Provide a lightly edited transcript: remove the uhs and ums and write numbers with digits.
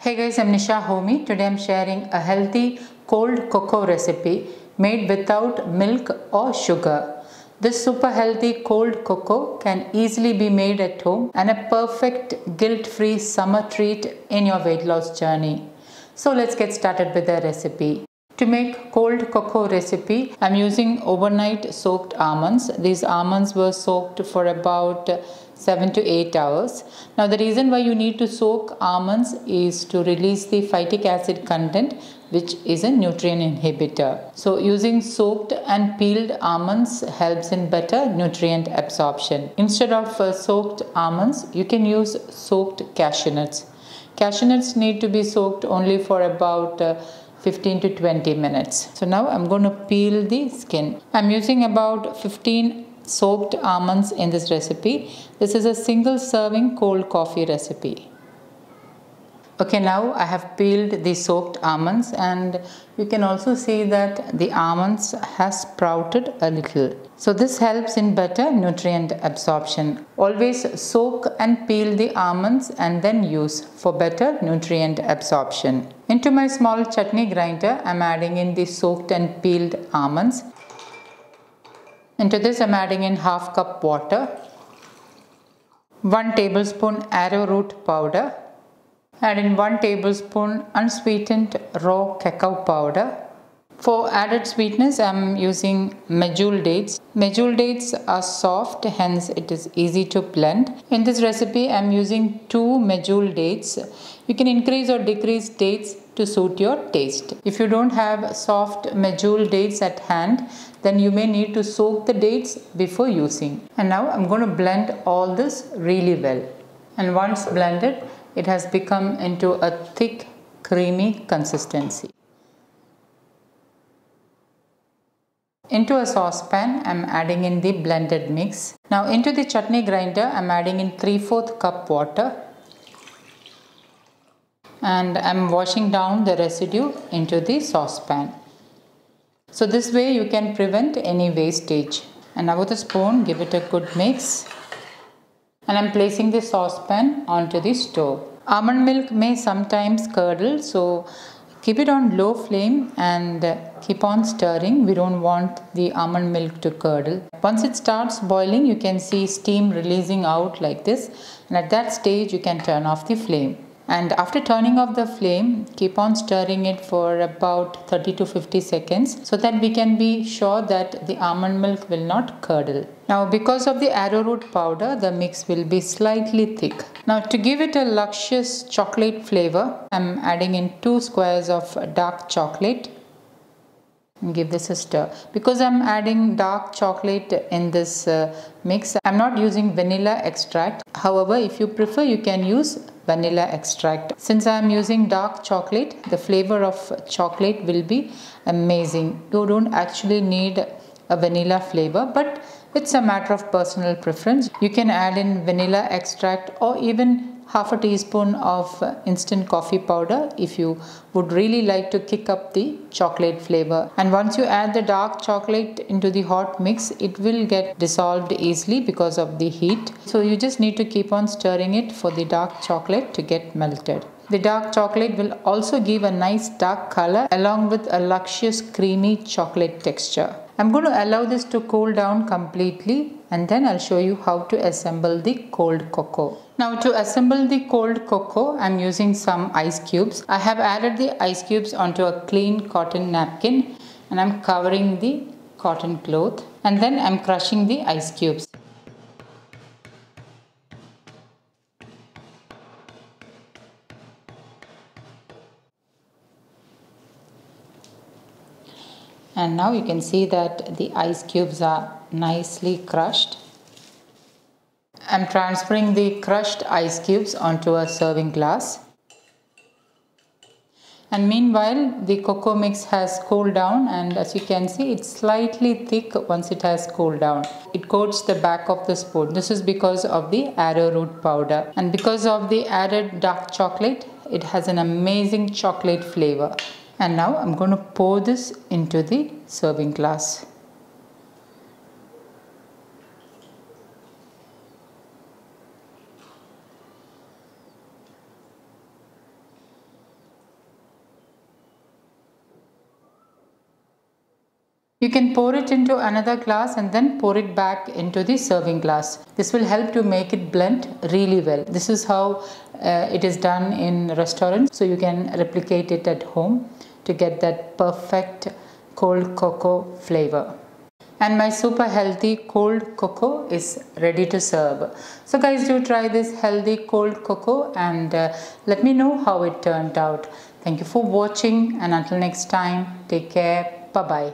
Hey guys, I'm Nisa Homey. Today I'm sharing a healthy cold cocoa recipe made without milk or sugar. This super healthy cold cocoa can easily be made at home and a perfect guilt-free summer treat in your weight loss journey. So let's get started with the recipe. To make cold cocoa recipe, I'm using overnight soaked almonds. These almonds were soaked for about 7 to 8 hours. Now the reason why you need to soak almonds is to release the phytic acid content, which is a nutrient inhibitor. So using soaked and peeled almonds helps in better nutrient absorption. Instead of soaked almonds, you can use soaked cashew nuts. Cashew nuts need to be soaked only for about 15 to 20 minutes. So now I'm going to peel the skin. I'm using about 15 soaked almonds in this recipe. This is a single serving cold coffee recipe. Okay, now I have peeled the soaked almonds and you can also see that the almonds has sprouted a little. So this helps in better nutrient absorption. Always soak and peel the almonds and then use for better nutrient absorption. Into my small chutney grinder, I'm adding in the soaked and peeled almonds. Into this I'm adding in half cup water, 1 tablespoon arrowroot powder, add in 1 tablespoon unsweetened raw cacao powder. For added sweetness, I am using medjool dates. Medjool dates are soft, hence it is easy to blend. In this recipe, I am using 2 medjool dates. You can increase or decrease dates to suit your taste. If you don't have soft medjool dates at hand, then you may need to soak the dates before using. And now I am going to blend all this really well. And once blended, it has become into a thick, creamy consistency. Into a saucepan, I am adding in the blended mix. Now into the chutney grinder, I am adding in 3/4 cup water. And I am washing down the residue into the saucepan. So this way you can prevent any wastage. And now with a spoon, give it a good mix. And I am placing the saucepan onto the stove. Almond milk may sometimes curdle, so keep it on low flame and keep on stirring. We don't want the almond milk to curdle. Once it starts boiling, you can see steam releasing out like this. And at that stage, you can turn off the flame. And after turning off the flame, keep on stirring it for about 30 to 50 seconds so that we can be sure that the almond milk will not curdle. Now because of the arrowroot powder, the mix will be slightly thick. Now to give it a luscious chocolate flavor, I'm adding in 2 squares of dark chocolate. And give this a stir. Because I'm adding dark chocolate in this mix, I'm not using vanilla extract. However, if you prefer, you can use vanilla extract. Since I'm using dark chocolate, the flavor of chocolate will be amazing. You don't actually need a vanilla flavor, but it's a matter of personal preference. You can add in vanilla extract or even half a teaspoon of instant coffee powder if you would really like to kick up the chocolate flavor. And once you add the dark chocolate into the hot mix, it will get dissolved easily because of the heat. So you just need to keep on stirring it for the dark chocolate to get melted. The dark chocolate will also give a nice dark color along with a luscious creamy chocolate texture. I'm going to allow this to cool down completely and then I'll show you how to assemble the cold cocoa. Now to assemble the cold cocoa, I'm using some ice cubes. I have added the ice cubes onto a clean cotton napkin and I'm covering the cotton cloth and then I'm crushing the ice cubes. And now you can see that the ice cubes are nicely crushed. I'm transferring the crushed ice cubes onto a serving glass. And meanwhile, the cocoa mix has cooled down and as you can see, it's slightly thick once it has cooled down. It coats the back of the spoon. This is because of the arrowroot powder. And because of the added dark chocolate, it has an amazing chocolate flavor. And now I'm going to pour this into the serving glass. You can pour it into another glass and then pour it back into the serving glass. This will help to make it blend really well. This is how it is done in restaurants, so you can replicate it at home to get that perfect cold cocoa flavor. And my super healthy cold cocoa is ready to serve. So guys, do try this healthy cold cocoa and let me know how it turned out. Thank you for watching, and until next time, take care. Bye bye.